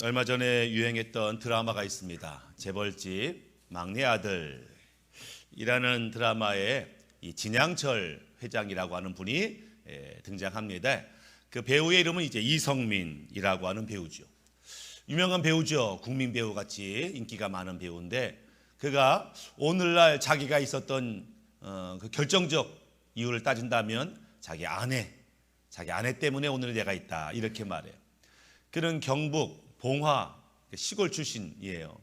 얼마 전에 유행했던 드라마가 있습니다. 재벌집 막내 아들이라는 드라마에 이 진양철 회장이라고 하는 분이 등장합니다. 그 배우의 이름은 이제 이성민이라고 하는 배우죠. 유명한 배우죠. 국민 배우 같이 인기가 많은 배우인데 그가 오늘날 자기가 있었던 그 결정적 이유를 따진다면 자기 아내 때문에 오늘 내가 있다 이렇게 말해요. 그는 경북 봉화 시골 출신이에요.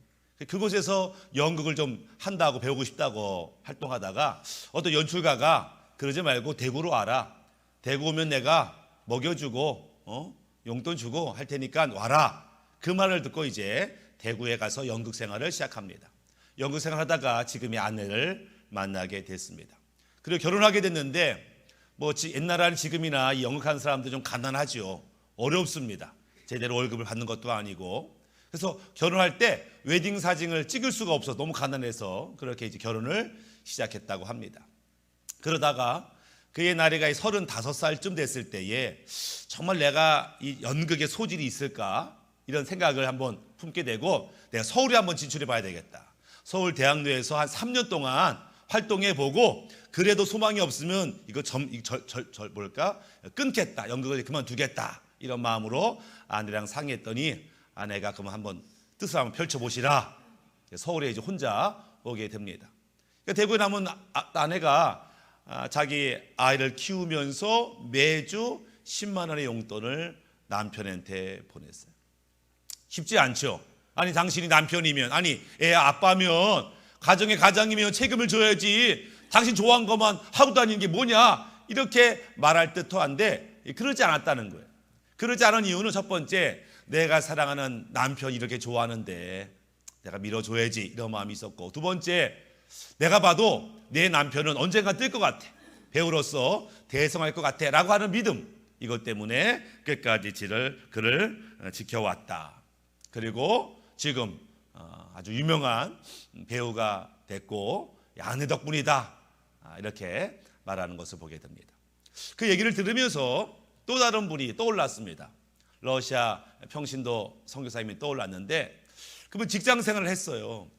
그곳에서 연극을 좀 한다고 배우고 싶다고 활동하다가 어떤 연출가가 그러지 말고 대구로 와라. 대구 오면 내가 먹여주고 용돈 주고 할 테니까 와라. 그 말을 듣고 이제 대구에 가서 연극 생활을 시작합니다. 연극 생활하다가 지금의 아내를 만나게 됐습니다. 그리고 결혼하게 됐는데 뭐 옛날에는 지금이나 이 연극하는 사람들 좀 가난하죠. 어렵습니다. 제대로 월급을 받는 것도 아니고. 그래서 결혼할 때 웨딩 사진을 찍을 수가 없어서 너무 가난해서 그렇게 이제 결혼을 시작했다고 합니다. 그러다가 그의 나이가 35살쯤 됐을 때에 정말 내가 이 연극에 소질이 있을까 이런 생각을 한번 품게 되고 내가 서울에 한번 진출해 봐야 되겠다. 서울대학로에서 한 3년 동안 활동해 보고 그래도 소망이 없으면 이거 끊겠다. 연극을 그만두겠다. 이런 마음으로 아내랑 상의했더니 아내가 그러면 한번 뜻을 한번 펼쳐보시라. 서울에 이제 혼자 오게 됩니다. 그러니까 대구에 남은 아내가 자기 아이를 키우면서 매주 10만 원의 용돈을 남편한테 보냈어요. 쉽지 않죠. 아니 당신이 남편이면 아니 애 아빠면 가정의 가장이면 책임을 져야지 당신 좋아하는 것만 하고 다니는 게 뭐냐 이렇게 말할 듯도 한데 그러지 않았다는 거예요. 그러지 않은 이유는 첫 번째 내가 사랑하는 남편이 이렇게 좋아하는데 내가 밀어줘야지 이런 마음이 있었고 두 번째 내가 봐도 내 남편은 언젠가 뜰 것 같아. 배우로서 대성할 것 같아 라고 하는 믿음 이것 때문에 끝까지 그를 지켜왔다. 그리고 지금 아주 유명한 배우가 됐고 아내 덕분이다 이렇게 말하는 것을 보게 됩니다. 그 얘기를 들으면서 또 다른 분이 떠올랐습니다. 러시아 평신도 선교사님이 떠올랐는데 그분 직장 생활을 했어요.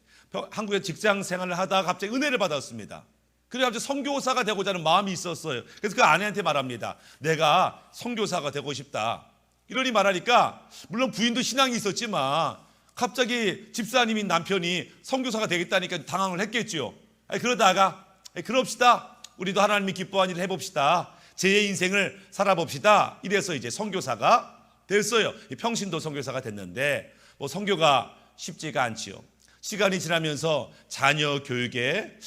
한국에 직장 생활을 하다가 갑자기 은혜를 받았습니다. 그래서 갑자기 선교사가 되고자 하는 마음이 있었어요. 그래서 그 아내한테 말합니다. 내가 선교사가 되고 싶다. 이러니 말하니까 물론 부인도 신앙이 있었지만 갑자기 집사님인 남편이 선교사가 되겠다니까 당황을 했겠죠. 그러다가 그럽시다. 우리도 하나님이 기뻐하는 일을 해봅시다. 제 인생을 살아봅시다. 이래서 이제 선교사가 됐어요. 평신도 선교사가 됐는데 뭐 선교가 쉽지가 않지요. 시간이 지나면서 자녀 교육에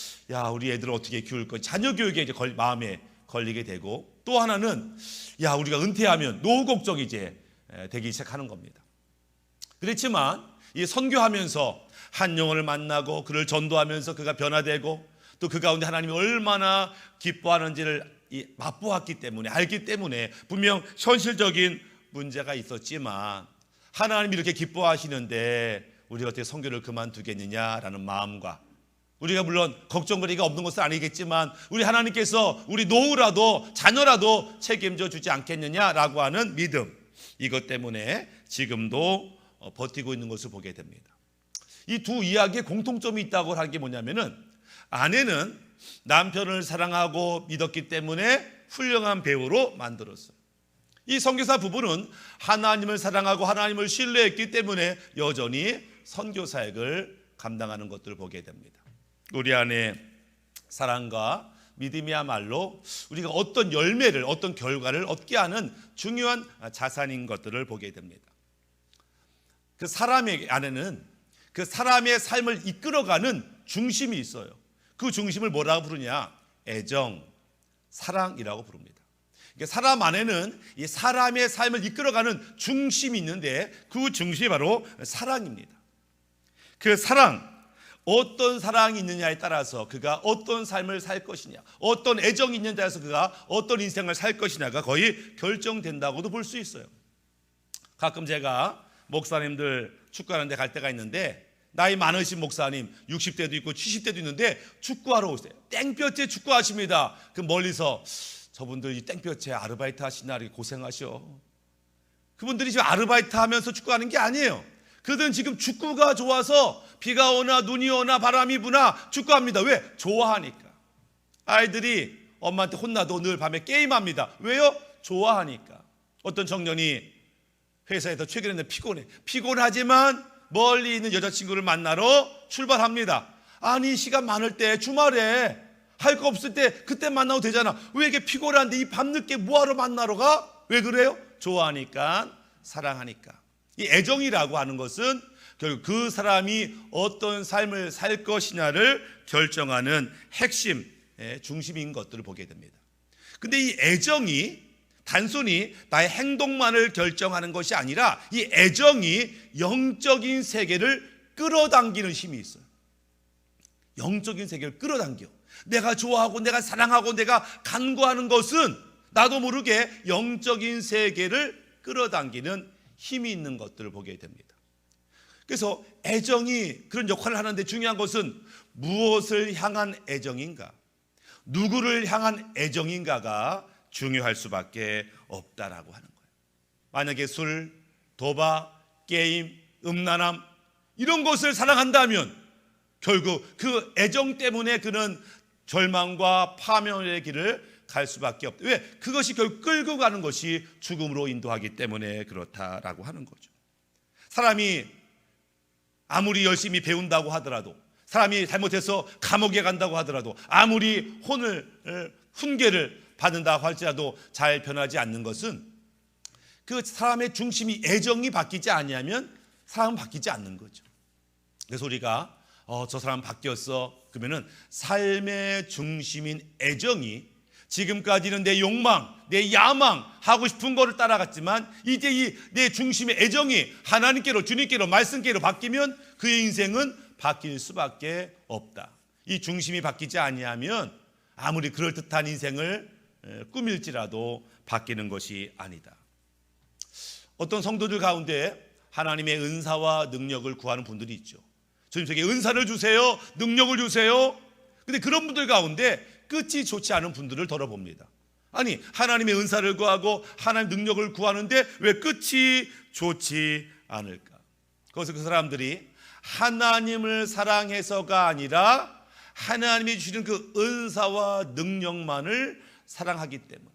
우리 애들을 어떻게 키울 거지 자녀 교육에 이제 마음에 걸리게 되고 또 하나는 우리가 은퇴하면 노후 걱정이 이제 되기 시작하는 겁니다. 그렇지만 이 선교하면서 한 영혼을 만나고 그를 전도하면서 그가 변화되고 또 그 가운데 하나님이 얼마나 기뻐하는지를 맛보았기 때문에 알기 때문에 분명 현실적인 문제가 있었지만 하나님이 이렇게 기뻐하시는데 우리가 어떻게 선교를 그만두겠느냐라는 마음과 우리가 물론 걱정거리가 없는 것은 아니겠지만 우리 하나님께서 우리 노후라도 자녀라도 책임져 주지 않겠느냐라고 하는 믿음 이것 때문에 지금도 버티고 있는 것을 보게 됩니다. 이 두 이야기에 공통점이 있다고 하는 게 뭐냐면은 아내는 남편을 사랑하고 믿었기 때문에 훌륭한 배우로 만들었어요. 이 선교사 부부는 하나님을 사랑하고 하나님을 신뢰했기 때문에 여전히 선교 사역을 감당하는 것들을 보게 됩니다. 우리 안에 사랑과 믿음이야말로 우리가 어떤 열매를 어떤 결과를 얻게 하는 중요한 자산인 것들을 보게 됩니다. 그 사람의 안에는 그 사람의 삶을 이끌어가는 중심이 있어요. 그 중심을 뭐라고 부르냐? 애정, 사랑이라고 부릅니다. 그러니까 사람 안에는 이 사람의 삶을 이끌어가는 중심이 있는데 그 중심이 바로 사랑입니다. 그 사랑, 어떤 사랑이 있느냐에 따라서 그가 어떤 삶을 살 것이냐, 어떤 애정이 있느냐에 따라서 그가 어떤 인생을 살 것이냐가 거의 결정된다고도 볼 수 있어요. 가끔 제가 목사님들 축구하는 데 갈 때가 있는데 나이 많으신 목사님 60대도 있고 70대도 있는데 축구하러 오세요. 땡볕에 축구하십니다. 그 멀리서 저분들 이 땡볕에 아르바이트 하시나 이렇게 고생하셔. 그분들이 지금 아르바이트 하면서 축구하는 게 아니에요. 그들은 지금 축구가 좋아서 비가 오나 눈이 오나 바람이 부나 축구합니다. 왜? 좋아하니까. 아이들이 엄마한테 혼나도 늘 밤에 게임합니다. 왜요? 좋아하니까. 어떤 청년이 회사에서 최근에 피곤하지만 멀리 있는 여자친구를 만나러 출발합니다. 아니, 시간 많을 때 주말에 할 거 없을 때 그때 만나도 되잖아. 왜 이렇게 피곤한데 이 밤늦게 뭐하러 만나러 가? 왜 그래요? 좋아하니까, 사랑하니까. 이 애정이라고 하는 것은 결국 그 사람이 어떤 삶을 살 것이냐를 결정하는 핵심, 중심인 것들을 보게 됩니다. 근데 이 애정이 단순히 나의 행동만을 결정하는 것이 아니라 이 애정이 영적인 세계를 끌어당기는 힘이 있어요. 영적인 세계를 끌어당겨. 내가 좋아하고 내가 사랑하고 내가 간구하는 것은 나도 모르게 영적인 세계를 끌어당기는 힘이 있는 것들을 보게 됩니다. 그래서 애정이 그런 역할을 하는데 중요한 것은 무엇을 향한 애정인가, 누구를 향한 애정인가가 중요할 수밖에 없다라고 하는 거예요. 만약에 술, 도박, 게임, 음란함 이런 것을 사랑한다면 결국 그 애정 때문에 그는 절망과 파멸의 길을 갈 수밖에 없다. 왜? 그것이 결국 끌고 가는 것이 죽음으로 인도하기 때문에 그렇다라고 하는 거죠. 사람이 아무리 열심히 배운다고 하더라도, 사람이 잘못해서 감옥에 간다고 하더라도, 아무리 훈계를 받는다고 할지라도 잘 변하지 않는 것은 그 사람의 중심이 애정이 바뀌지 않으면 사람은 바뀌지 않는 거죠. 그래서 우리가 저 사람 바뀌었어 그러면은 삶의 중심인 애정이 지금까지는 내 욕망, 내 야망, 하고 싶은 거를 따라갔지만 이제 이 내 중심의 애정이 하나님께로, 주님께로, 말씀께로 바뀌면 그의 인생은 바뀔 수밖에 없다. 이 중심이 바뀌지 아니하면 아무리 그럴듯한 인생을 꾸밀지라도 바뀌는 것이 아니다. 어떤 성도들 가운데 하나님의 은사와 능력을 구하는 분들이 있죠. 주님에게 은사를 주세요, 능력을 주세요. 근데 그런 분들 가운데 끝이 좋지 않은 분들을 덜어봅니다. 아니, 하나님의 은사를 구하고 하나님의 능력을 구하는데 왜 끝이 좋지 않을까? 그것은 그 사람들이 하나님을 사랑해서가 아니라 하나님이 주시는 그 은사와 능력만을 사랑하기 때문에,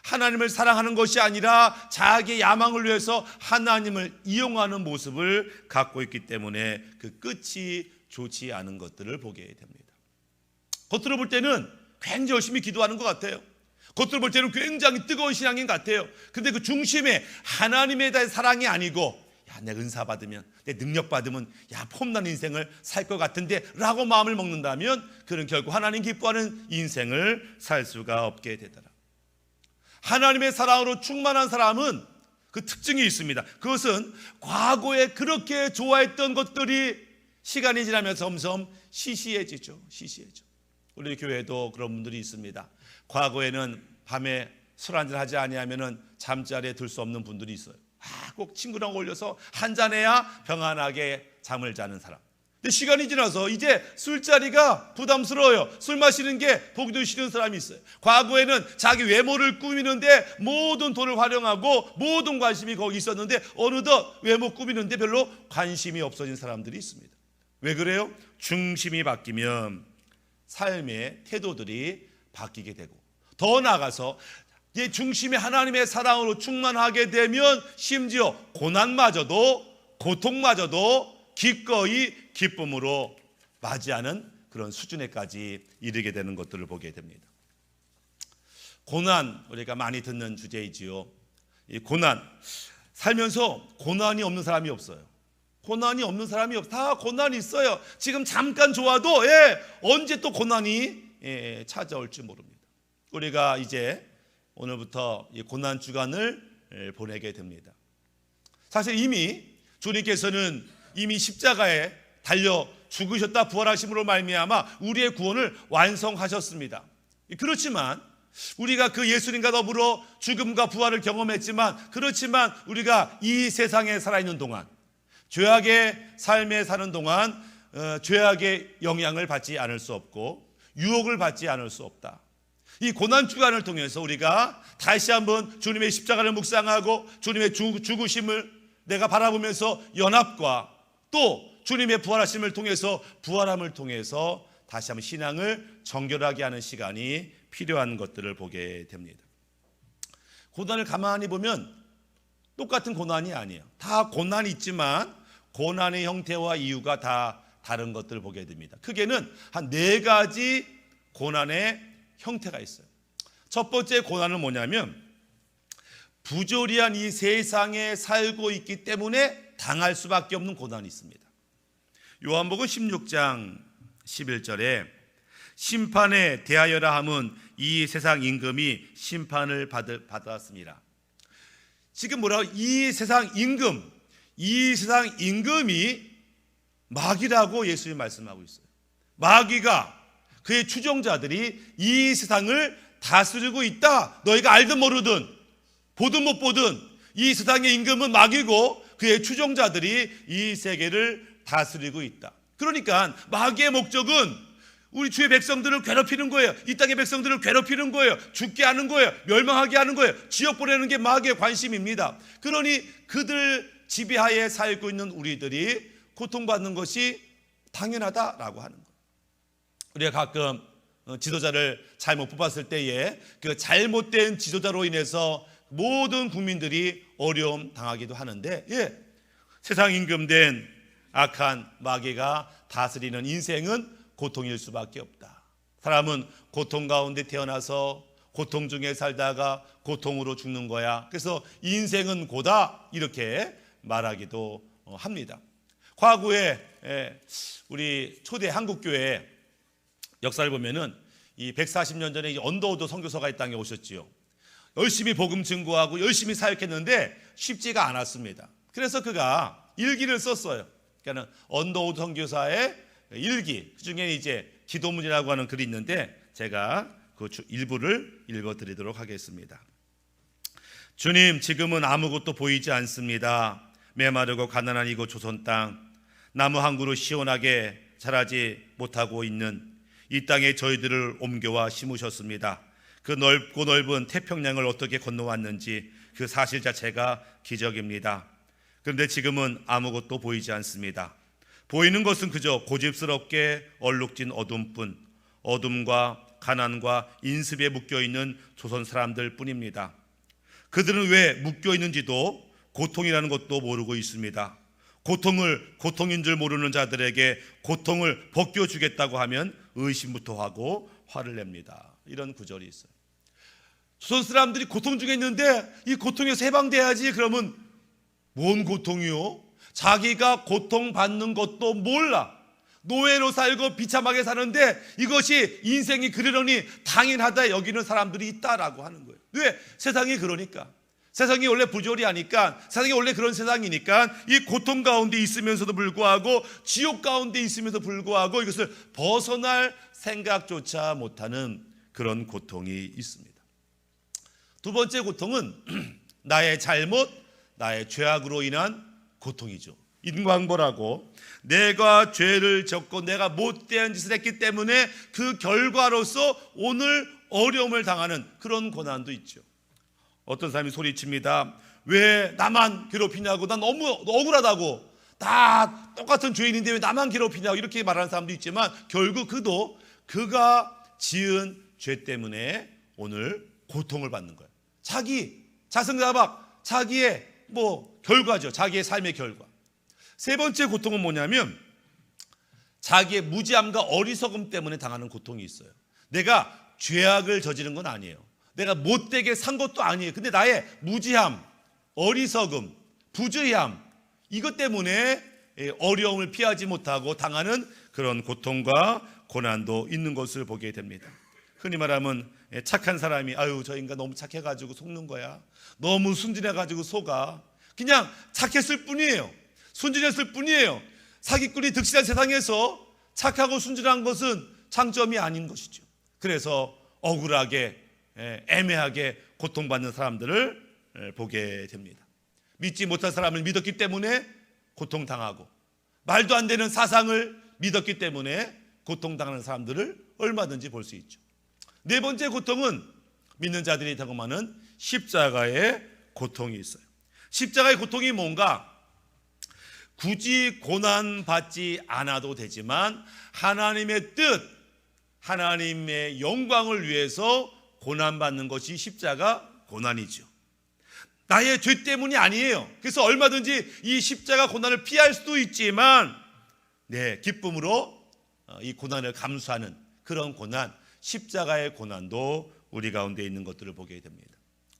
하나님을 사랑하는 것이 아니라 자기의 야망을 위해서 하나님을 이용하는 모습을 갖고 있기 때문에 그 끝이 좋지 않은 것들을 보게 됩니다. 겉으로 볼 때는 굉장히 열심히 기도하는 것 같아요. 겉으로 볼 때는 굉장히 뜨거운 신앙인 것 같아요. 근데 그 중심에 하나님에 대한 사랑이 아니고, 야, 내 은사 받으면, 내 능력 받으면 폼난 인생을 살 것 같은데 라고 마음을 먹는다면 그는 결국 하나님 기뻐하는 인생을 살 수가 없게 되더라. 하나님의 사랑으로 충만한 사람은 그 특징이 있습니다. 그것은 과거에 그렇게 좋아했던 것들이 시간이 지나면서 점점 시시해지죠. 우리 교회에도 그런 분들이 있습니다. 과거에는 밤에 술 한잔 하지 아니하면 잠자리에 들 수 없는 분들이 있어요. 꼭 친구랑 어울려서 한잔해야 평안하게 잠을 자는 사람. 근데 시간이 지나서 이제 술자리가 부담스러워요. 술 마시는 게 보기도 싫은 사람이 있어요. 과거에는 자기 외모를 꾸미는데 모든 돈을 활용하고 모든 관심이 거기 있었는데 어느덧 외모 꾸미는데 별로 관심이 없어진 사람들이 있습니다. 왜 그래요? 중심이 바뀌면 삶의 태도들이 바뀌게 되고, 더 나아가서 이 중심이 하나님의 사랑으로 충만하게 되면 심지어 고난마저도, 고통마저도 기꺼이 기쁨으로 맞이하는 그런 수준에까지 이르게 되는 것들을 보게 됩니다. 고난, 우리가 많이 듣는 주제이지요. 이 고난, 살면서 고난이 없는 사람이 없어요. 고난이 없는 사람이 없어요. 다 고난이 있어요. 지금 잠깐 좋아도 언제 또 고난이 찾아올지 모릅니다. 우리가 이제 오늘부터 이 고난 주간을 보내게 됩니다. 사실 이미 주님께서는 이미 십자가에 달려 죽으셨다 부활하심으로 말미암아 우리의 구원을 완성하셨습니다. 그렇지만 우리가 그 예수님과 더불어 죽음과 부활을 경험했지만, 그렇지만 우리가 이 세상에 살아있는 동안, 죄악의 삶에 사는 동안 죄악의 영향을 받지 않을 수 없고 유혹을 받지 않을 수 없다. 이 고난 주간을 통해서 우리가 다시 한번 주님의 십자가를 묵상하고 주님의 죽으심을 내가 바라보면서 연합과 또 주님의 부활하심을 통해서 부활함을 통해서 다시 한번 신앙을 정결하게 하는 시간이 필요한 것들을 보게 됩니다. 고난을 가만히 보면 똑같은 고난이 아니에요. 다 고난이 있지만 고난의 형태와 이유가 다 다른 것들을 보게 됩니다. 크게는 한 4가지 고난의 형태가 있어요. 첫 번째 고난은 뭐냐면 부조리한 이 세상에 살고 있기 때문에 당할 수밖에 없는 고난이 있습니다. 요한복음 16장 11절에 심판에 대하여라 함은 이 세상 임금이 심판을 받았습니다. 지금 뭐라고? 이 세상 임금이 마귀라고 예수님이 말씀하고 있어요. 마귀가 그의 추종자들이 이 세상을 다스리고 있다. 너희가 알든 모르든 보든 못 보든 이 세상의 임금은 마귀고 그의 추종자들이 이 세계를 다스리고 있다. 그러니까 마귀의 목적은 우리 주의 백성들을 괴롭히는 거예요. 이 땅의 백성들을 괴롭히는 거예요. 죽게 하는 거예요. 멸망하게 하는 거예요. 지옥 보내는 게 마귀의 관심입니다. 그러니 그들 지배하에 살고 있는 우리들이 고통받는 것이 당연하다라고 하는 거예요. 우리가 가끔 지도자를 잘못 뽑았을 때에 그 잘못된 지도자로 인해서 모든 국민들이 어려움 당하기도 하는데, 세상 임금된 악한 마귀가 다스리는 인생은 고통일 수밖에 없다. 사람은 고통 가운데 태어나서 고통 중에 살다가 고통으로 죽는 거야. 그래서 인생은 고다 이렇게 말하기도 합니다. 과거에 우리 초대 한국교회 역사를 보면은 이 140년 전에 언더우드 선교사가 이 땅에 오셨지요. 열심히 복음 증거하고 열심히 사역했는데 쉽지가 않았습니다. 그래서 그가 일기를 썼어요. 그러니까 언더우드 선교사의 일기, 그중에 이제 기도문이라고 하는 글이 있는데 제가 그 일부를 읽어드리도록 하겠습니다. 주님, 지금은 아무것도 보이지 않습니다. 메마르고 가난한 이곳 조선 땅, 나무 한 그루 시원하게 자라지 못하고 있는 이 땅에 저희들을 옮겨와 심으셨습니다. 그 넓고 넓은 태평양을 어떻게 건너왔는지 그 사실 자체가 기적입니다. 그런데 지금은 아무것도 보이지 않습니다. 보이는 것은 그저 고집스럽게 얼룩진 어둠뿐, 어둠과 가난과 인습에 묶여있는 조선 사람들 뿐입니다. 그들은 왜 묶여있는지도 고통이라는 것도 모르고 있습니다. 고통을 고통인 줄 모르는 자들에게 고통을 벗겨주겠다고 하면 의심부터 하고 화를 냅니다. 이런 구절이 있어요. 조선 사람들이 고통 중에 있는데 이 고통에서 해방돼야지. 그러면 뭔 고통이요? 자기가 고통받는 것도 몰라. 노예로 살고 비참하게 사는데 이것이 인생이 그러려니 당연하다 여기는 사람들이 있다라고 하는 거예요. 왜? 세상이 그러니까. 세상이 원래 부조리하니까, 세상이 원래 그런 세상이니까 이 고통 가운데 있으면서도 불구하고 지옥 가운데 있으면서 불구하고 이것을 벗어날 생각조차 못하는 그런 고통이 있습니다. 두 번째 고통은 나의 잘못, 나의 죄악으로 인한 고통이죠. 인광보라고 내가 죄를 졌고 내가 못된 짓을 했기 때문에 그 결과로서 오늘 어려움을 당하는 그런 고난도 있죠. 어떤 사람이 소리칩니다. 왜 나만 괴롭히냐고, 난 너무 억울하다고, 다 똑같은 죄인인데 왜 나만 괴롭히냐고 이렇게 말하는 사람도 있지만 결국 그도 그가 지은 죄 때문에 오늘 고통을 받는 거예요. 자기 자승자박, 자기의 결과죠. 자기의 삶의 결과. 세 번째 고통은 뭐냐면 자기의 무지함과 어리석음 때문에 당하는 고통이 있어요. 내가 죄악을 저지른 건 아니에요. 내가 못되게 산 것도 아니에요. 근데 나의 무지함, 어리석음, 부주의함, 이것 때문에 어려움을 피하지 못하고 당하는 그런 고통과 고난도 있는 것을 보게 됩니다. 흔히 말하면 착한 사람이 아유 저 인간 너무 착해가지고 속는 거야. 너무 순진해가지고 속아. 그냥 착했을 뿐이에요. 순진했을 뿐이에요. 사기꾼이 득실한 세상에서 착하고 순진한 것은 장점이 아닌 것이죠. 그래서 억울하게 애매하게 고통받는 사람들을 보게 됩니다. 믿지 못한 사람을 믿었기 때문에 고통당하고 말도 안 되는 사상을 믿었기 때문에 고통당하는 사람들을 얼마든지 볼 수 있죠. 네 번째 고통은 믿는 자들이 경험하는 십자가의 고통이 있어요. 십자가의 고통이 뭔가? 굳이 고난 받지 않아도 되지만 하나님의 뜻, 하나님의 영광을 위해서 고난 받는 것이 십자가 고난이죠. 나의 죄 때문이 아니에요. 그래서 얼마든지 이 십자가 고난을 피할 수도 있지만 기쁨으로 이 고난을 감수하는 그런 고난, 십자가의 고난도 우리 가운데 있는 것들을 보게 됩니다.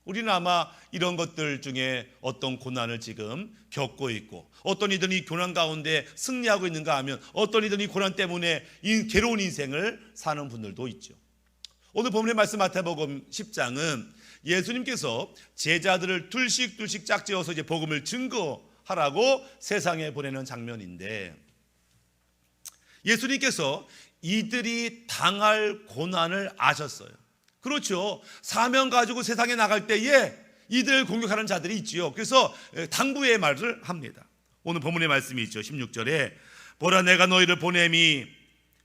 우리는 아마 이런 것들 중에 어떤 고난을 지금 겪고 있고, 어떤 이들은 이 고난 가운데 승리하고 있는가 하면 어떤 이들은 이 고난 때문에 이 괴로운 인생을 사는 분들도 있죠. 오늘 본문의 말씀 마태복음 10장은 예수님께서 제자들을 둘씩 짝지어서 이제 복음을 증거하라고 세상에 보내는 장면인데, 예수님께서 이들이 당할 고난을 아셨어요. 그렇죠. 사명 가지고 세상에 나갈 때에 이들을 공격하는 자들이 있지요. 그래서 당부의 말을 합니다. 오늘 본문의 말씀이 있죠. 16절에 보라, 내가 너희를 보냄이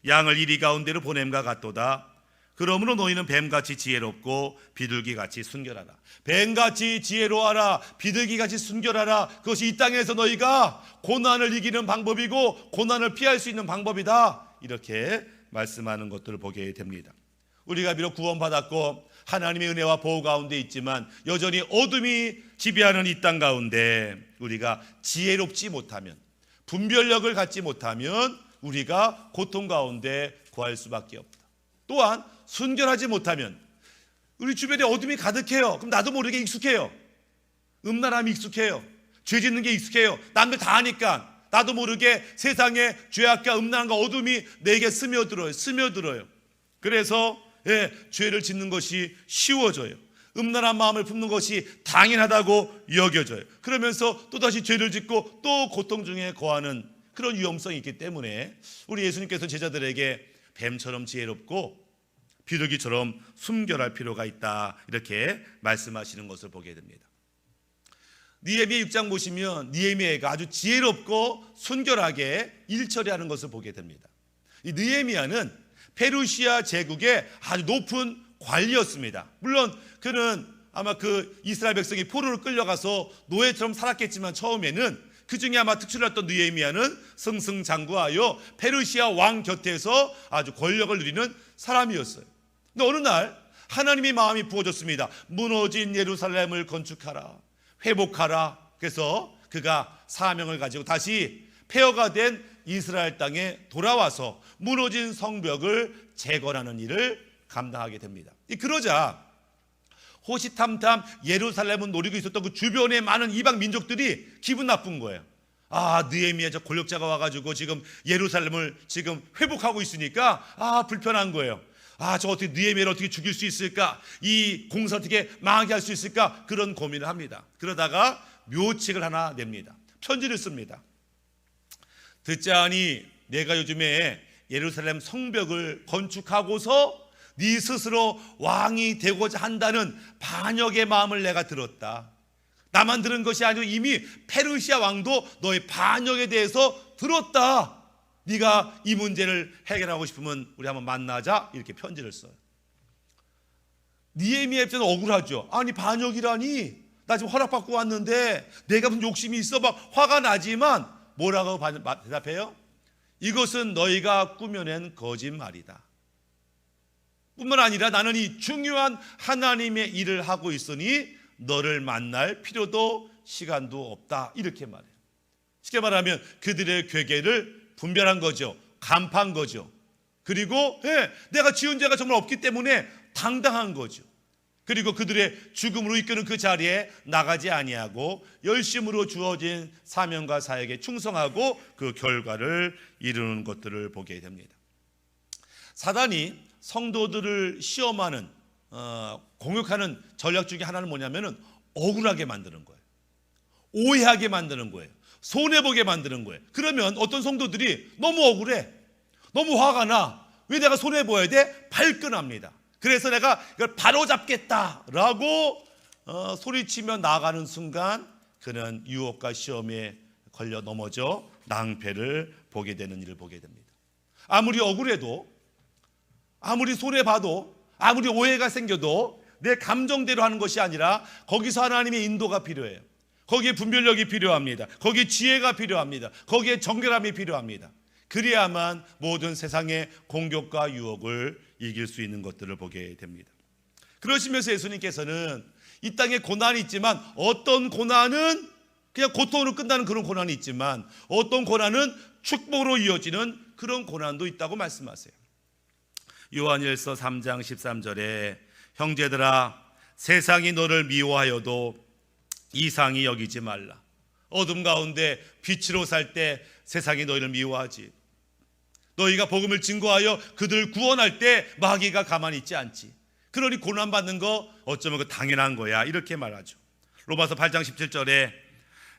양을 이리 가운데로 보냄과 같도다. 그러므로 너희는 뱀같이 지혜롭고 비둘기같이 순결하라. 뱀같이 지혜로워하라, 비둘기같이 순결하라. 그것이 이 땅에서 너희가 고난을 이기는 방법이고 고난을 피할 수 있는 방법이다. 이렇게 말씀하는 것들을 보게 됩니다. 우리가 비록 구원받았고 하나님의 은혜와 보호 가운데 있지만 여전히 어둠이 지배하는 이 땅 가운데 우리가 지혜롭지 못하면, 분별력을 갖지 못하면 우리가 고통 가운데 구할 수밖에 없다. 또한 순결하지 못하면 우리 주변에 어둠이 가득해요. 그럼 나도 모르게 익숙해요. 음란함이 익숙해요. 죄 짓는 게 익숙해요. 남들 다 하니까 나도 모르게 세상의 죄악과 음란함과 어둠이 내게 스며들어요. 그래서 죄를 짓는 것이 쉬워져요. 음란한 마음을 품는 것이 당연하다고 여겨져요. 그러면서 또다시 죄를 짓고 또 고통 중에 거하는 그런 위험성이 있기 때문에 우리 예수님께서 제자들에게 뱀처럼 지혜롭고 비둘기처럼 순결할 필요가 있다, 이렇게 말씀하시는 것을 보게 됩니다. 느헤미야 6장 보시면 느헤미야가 아주 지혜롭고 순결하게 일처리하는 것을 보게 됩니다. 이 느헤미야는 페르시아 제국의 아주 높은 관리였습니다. 물론 그는 아마 그 이스라엘 백성이 포로로 끌려가서 노예처럼 살았겠지만 처음에는 그 중에 아마 특출났던 느헤미야는 승승장구하여 페르시아 왕 곁에서 아주 권력을 누리는 사람이었어요. 근데 어느 날 하나님의 마음이 부어졌습니다. 무너진 예루살렘을 건축하라, 회복하라. 그래서 그가 사명을 가지고 다시 폐허가 된 이스라엘 땅에 돌아와서 무너진 성벽을 재건하는 일을 감당하게 됩니다. 그러자 호시탐탐 예루살렘을 노리고 있었던 그 주변의 많은 이방 민족들이 기분 나쁜 거예요. 느헤미야 저 권력자가 와가지고 지금 예루살렘을 지금 회복하고 있으니까 불편한 거예요. 저 어떻게 느헤미야를 어떻게 죽일 수 있을까? 이 공사 어떻게 망하게 할 수 있을까? 그런 고민을 합니다. 그러다가 묘책을 하나 냅니다. 편지를 씁니다. 듣자하니 내가 요즘에 예루살렘 성벽을 건축하고서 네 스스로 왕이 되고자 한다는 반역의 마음을 내가 들었다. 나만 들은 것이 아니고 이미 페르시아 왕도 너의 반역에 대해서 들었다. 네가 이 문제를 해결하고 싶으면 우리 한번 만나자. 이렇게 편지를 써요. 느헤미야 입장은 억울하죠. 아니 반역이라니, 나 지금 허락받고 왔는데 내가 무슨 욕심이 있어? 막 화가 나지만 뭐라고 대답해요? 이것은 너희가 꾸며낸 거짓말이다. 뿐만 아니라 나는 이 중요한 하나님의 일을 하고 있으니 너를 만날 필요도 시간도 없다. 이렇게 말해요. 쉽게 말하면 그들의 괴계를 분별한 거죠. 간파한 거죠. 그리고 내가 지은 죄가 정말 없기 때문에 당당한 거죠. 그리고 그들의 죽음으로 이끄는 그 자리에 나가지 아니하고 열심으로 주어진 사명과 사역에 충성하고 그 결과를 이루는 것들을 보게 됩니다. 사단이 성도들을 시험하는 공격하는 전략 중에 하나는 뭐냐면은 억울하게 만드는 거예요. 오해하게 만드는 거예요. 손해보게 만드는 거예요. 그러면 어떤 성도들이 너무 억울해, 너무 화가 나, 왜 내가 손해보아야 돼? 발끈합니다. 그래서 내가 이걸 바로잡겠다라고 소리치며 나아가는 순간 그는 유혹과 시험에 걸려 넘어져 낭패를 보게 되는 일을 보게 됩니다. 아무리 억울해도, 아무리 손해봐도, 아무리 오해가 생겨도 내 감정대로 하는 것이 아니라 거기서 하나님의 인도가 필요해요. 거기에 분별력이 필요합니다. 거기에 지혜가 필요합니다. 거기에 정결함이 필요합니다. 그래야만 모든 세상의 공격과 유혹을 이길 수 있는 것들을 보게 됩니다. 그러시면서 예수님께서는 이 땅에 고난이 있지만 어떤 고난은 그냥 고통으로 끝나는 그런 고난이 있지만 어떤 고난은 축복으로 이어지는 그런 고난도 있다고 말씀하세요. 요한일서 3장 13절에 형제들아 세상이 너를 미워하여도 이상히 여기지 말라. 어둠 가운데 빛으로 살 때 세상이 너희를 미워하지. 너희가 복음을 증거하여 그들을 구원할 때 마귀가 가만히 있지 않지. 그러니 고난받는 거 어쩌면 그 당연한 거야. 이렇게 말하죠. 로마서 8장 17절에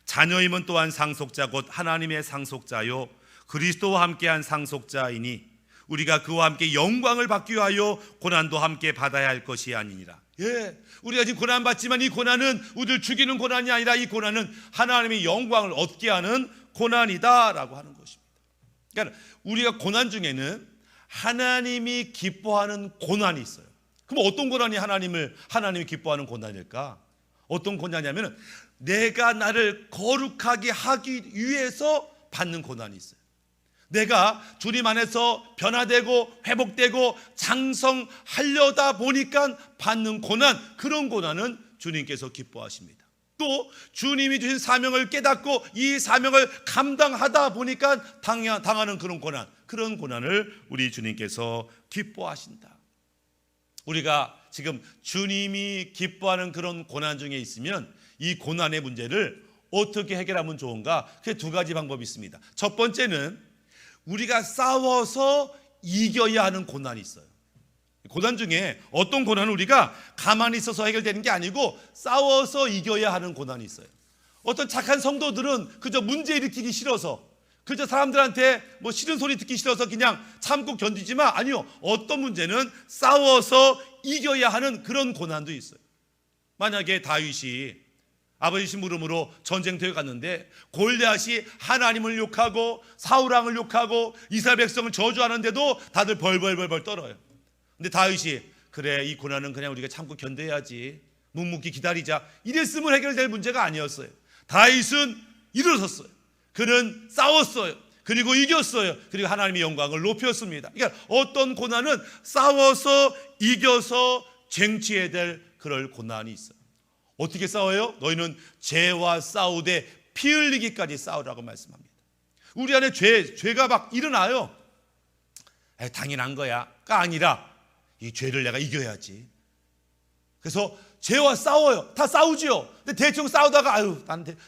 자녀임은 또한 상속자 곧 하나님의 상속자요 그리스도와 함께한 상속자이니 우리가 그와 함께 영광을 받기 위하여 고난도 함께 받아야 할 것이 아니니라. 우리가 지금 고난 받지만 이 고난은 우리를 죽이는 고난이 아니라 이 고난은 하나님의 영광을 얻게 하는 고난이다라고 하는 것입니다. 그러니까 우리가 고난 중에는 하나님이 기뻐하는 고난이 있어요. 그럼 어떤 고난이 하나님이 기뻐하는 고난일까? 어떤 고난이냐면 내가 나를 거룩하게 하기 위해서 받는 고난이 있어요. 내가 주님 안에서 변화되고 회복되고 장성하려다 보니까 받는 고난, 그런 고난은 주님께서 기뻐하십니다. 또 주님이 주신 사명을 깨닫고 이 사명을 감당하다 보니까 당하는 그런 고난을 우리 주님께서 기뻐하신다. 우리가 지금 주님이 기뻐하는 그런 고난 중에 있으면 이 고난의 문제를 어떻게 해결하면 좋은가? 그게 두 가지 방법이 있습니다. 첫 번째는 우리가 싸워서 이겨야 하는 고난이 있어요. 고난 중에 어떤 고난은 우리가 가만히 있어서 해결되는 게 아니고 싸워서 이겨야 하는 고난이 있어요. 어떤 착한 성도들은 그저 문제 일으키기 싫어서, 그저 사람들한테 뭐 싫은 소리 듣기 싫어서 그냥 참고 견디지만, 아니요, 어떤 문제는 싸워서 이겨야 하는 그런 고난도 있어요. 만약에 다윗이 아버지 물음으로 전쟁터에 갔는데 골리앗이 하나님을 욕하고 사울왕을 욕하고 이스라엘 백성을 저주하는데도 다들 벌벌 떨어요. 근데 다윗이 그래, 이 고난은 그냥 우리가 참고 견뎌야지, 묵묵히 기다리자, 이랬으면 해결될 문제가 아니었어요. 다윗은 일어섰어요. 그는 싸웠어요. 그리고 이겼어요. 그리고 하나님의 영광을 높였습니다. 그러니까 어떤 고난은 싸워서 이겨서 쟁취해야 될 그럴 고난이 있어요. 어떻게 싸워요? 너희는 죄와 싸우되 피 흘리기까지 싸우라고 말씀합니다. 우리 안에 죄가 막 일어나요. 당연한 거야가 아니라 이 죄를 내가 이겨야지. 그래서 죄와 싸워요. 다 싸우지요. 근데 대충 싸우다가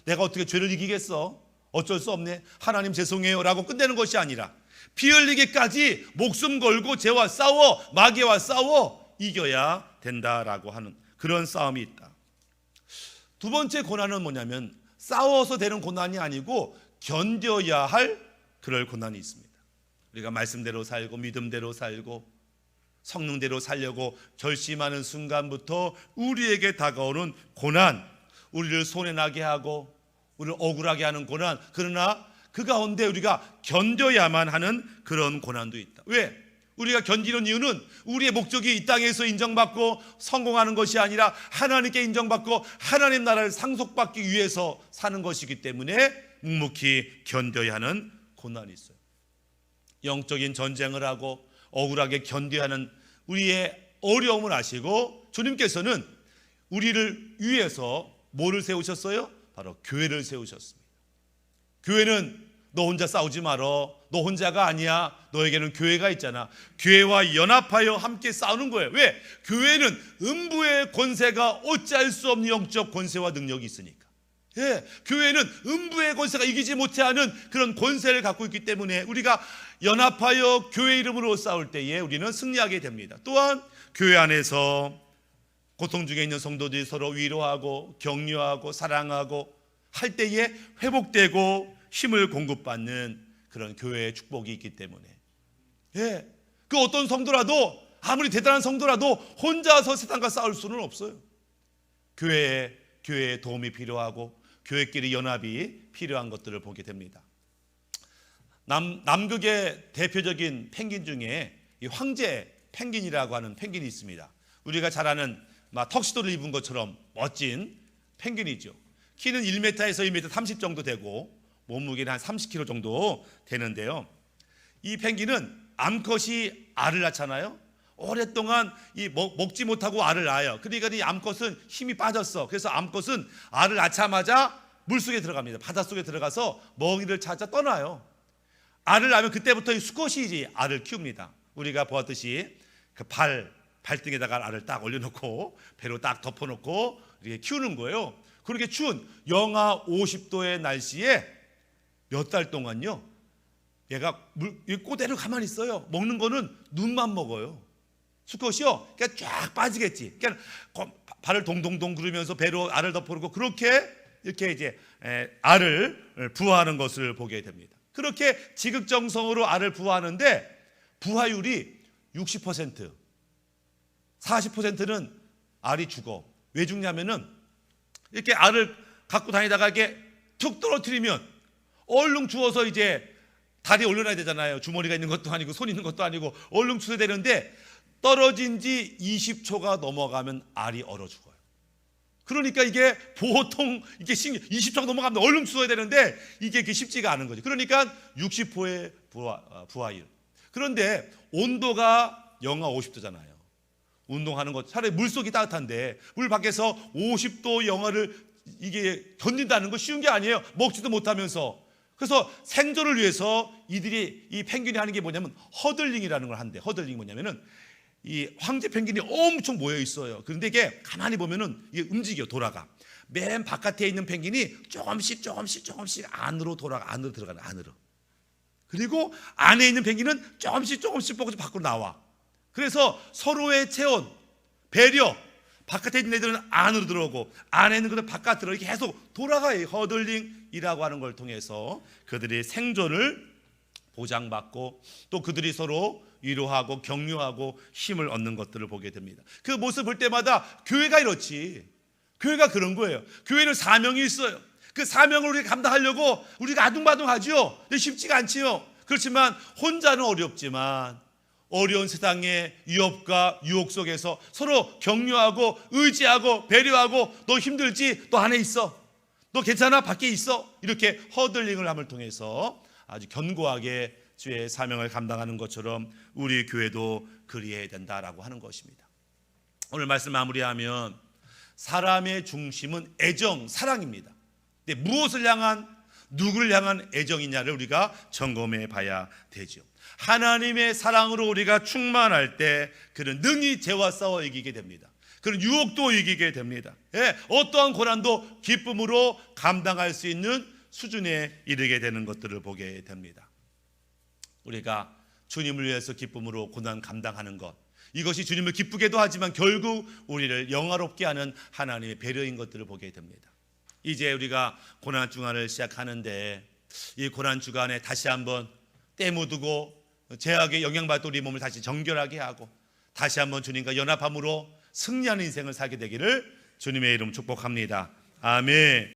내가 어떻게 죄를 이기겠어? 어쩔 수 없네. 하나님 죄송해요 라고 끝내는 것이 아니라 피 흘리기까지 목숨 걸고 죄와 싸워, 마귀와 싸워 이겨야 된다라고 하는 그런 싸움이 있다. 두 번째 고난은 뭐냐면 싸워서 되는 고난이 아니고 견뎌야 할 그럴 고난이 있습니다. 우리가 말씀대로 살고 믿음대로 살고 성령대로 살려고 결심하는 순간부터 우리에게 다가오는 고난, 우리를 손해나게 하고 우리를 억울하게 하는 고난, 그러나 그 가운데 우리가 견뎌야만 하는 그런 고난도 있다. 왜? 우리가 견디는 이유는 우리의 목적이 이 땅에서 인정받고 성공하는 것이 아니라 하나님께 인정받고 하나님 나라를 상속받기 위해서 사는 것이기 때문에 묵묵히 견뎌야 하는 고난이 있어요. 영적인 전쟁을 하고 억울하게 견뎌야 하는 우리의 어려움을 아시고 주님께서는 우리를 위해서 뭐를 세우셨어요? 바로 교회를 세우셨습니다. 교회는 너 혼자 싸우지 말어. 너 혼자가 아니야. 너에게는 교회가 있잖아. 교회와 연합하여 함께 싸우는 거예요. 왜? 교회는 음부의 권세가 어찌할 수 없는 영적 권세와 능력이 있으니까. 교회는 음부의 권세가 이기지 못하는 그런 권세를 갖고 있기 때문에 우리가 연합하여 교회 이름으로 싸울 때에 우리는 승리하게 됩니다. 또한 교회 안에서 고통 중에 있는 성도들이 서로 위로하고 격려하고 사랑하고 할 때에 회복되고 힘을 공급받는 그런 교회의 축복이 있기 때문에, 그 어떤 성도라도 아무리 대단한 성도라도 혼자서 세상과 싸울 수는 없어요. 교회의 도움이 필요하고 교회끼리 연합이 필요한 것들을 보게 됩니다. 남극의 대표적인 펭귄 중에 이 황제 펭귄이라고 하는 펭귄이 있습니다. 우리가 잘 아는 턱시도를 입은 것처럼 멋진 펭귄이죠. 키는 1m에서 1m 30 정도 되고 몸무게는 한 30kg 정도 되는데요. 이 펭귄은 암컷이 알을 낳잖아요. 오랫동안 먹지 못하고 알을 낳아요. 그러니까 이 암컷은 힘이 빠졌어. 그래서 암컷은 알을 낳자마자 물속에 들어갑니다. 바닷속에 들어가서 먹이를 찾아 떠나요. 알을 낳으면 그때부터 이 수컷이 이제 알을 키웁니다. 우리가 보았듯이 그 발등에다가 알을 딱 올려놓고 배로 딱 덮어놓고 이렇게 키우는 거예요. 그렇게 추운 영하 50도의 날씨에 몇 달 동안요, 얘가 그대로 가만히 있어요. 먹는 거는 눈만 먹어요. 수컷이요, 그러니까 쫙 빠지겠지. 그러니까 발을 동동동 구르면서 배로 알을 덮어놓고 그렇게 이렇게 이제 알을 부화하는 것을 보게 됩니다. 그렇게 지극정성으로 알을 부화하는데 부화율이 60%, 40%는 알이 죽어. 왜 죽냐면은 이렇게 알을 갖고 다니다가 이렇게 툭 떨어뜨리면 얼른 주워서 이제 다리에 올려놔야 되잖아요. 주머니가 있는 것도 아니고 손 있는 것도 아니고 얼른 주워야 되는데 떨어진 지 20초가 넘어가면 알이 얼어 죽어요. 그러니까 이게 보통 이게 20초가 넘어가면 얼른 주워야 되는데 이게 쉽지가 않은 거죠. 그러니까 60호의 부화율. 그런데 온도가 영하 50도잖아요. 운동하는 것, 차라리 물속이 따뜻한데 물 밖에서 50도 영하를 이게 견딘다는 거 쉬운 게 아니에요. 먹지도 못하면서. 그래서 생존을 위해서 이 펭귄이 하는 게 뭐냐면 허들링이라는 걸 한대. 허들링이 뭐냐면은 이 황제 펭귄이 엄청 모여 있어요. 그런데 이게 가만히 보면은 이게 움직여, 돌아가. 맨 바깥에 있는 펭귄이 조금씩 안으로 들어가는, 안으로. 그리고 안에 있는 펭귄은 조금씩 뽑아서 밖으로 나와. 그래서 서로의 체온, 배려, 바깥에 있는 애들은 안으로 들어오고 안에 있는 것들은 바깥으로 이렇게 계속 돌아가요. 허들링이라고 하는 걸 통해서 그들이 생존을 보장받고 또 그들이 서로 위로하고 격려하고 힘을 얻는 것들을 보게 됩니다. 그 모습을 볼 때마다 교회가 이렇지. 교회가 그런 거예요. 교회는 사명이 있어요. 그 사명을 우리가 감당하려고 우리가 아둥바둥하죠. 쉽지가 않지요. 그렇지만 혼자는 어렵지만 어려운 세상의 위협과 유혹 속에서 서로 격려하고 의지하고 배려하고 너 힘들지? 너 안에 있어. 너 괜찮아? 밖에 있어. 이렇게 허들링을 함을 통해서 아주 견고하게 주의 사명을 감당하는 것처럼 우리 교회도 그리해야 된다라고 하는 것입니다. 오늘 말씀 마무리하면 사람의 중심은 애정, 사랑입니다. 근데 무엇을 향한, 누구를 향한 애정이냐를 우리가 점검해 봐야 되죠. 하나님의 사랑으로 우리가 충만할 때 그는 능히 죄와 싸워 이기게 됩니다. 그는 유혹도 이기게 됩니다. 어떠한 고난도 기쁨으로 감당할 수 있는 수준에 이르게 되는 것들을 보게 됩니다. 우리가 주님을 위해서 기쁨으로 고난 감당하는 것, 이것이 주님을 기쁘게도 하지만 결국 우리를 영화롭게 하는 하나님의 배려인 것들을 보게 됩니다. 이제 우리가 고난 주간을 시작하는데 이 고난 주간에 다시 한번 때 묻고 죄악에 영향받던 우리 몸을 다시 정결하게 하고 다시 한번 주님과 연합함으로 승리하는 인생을 살게 되기를 주님의 이름 축복합니다. 아멘.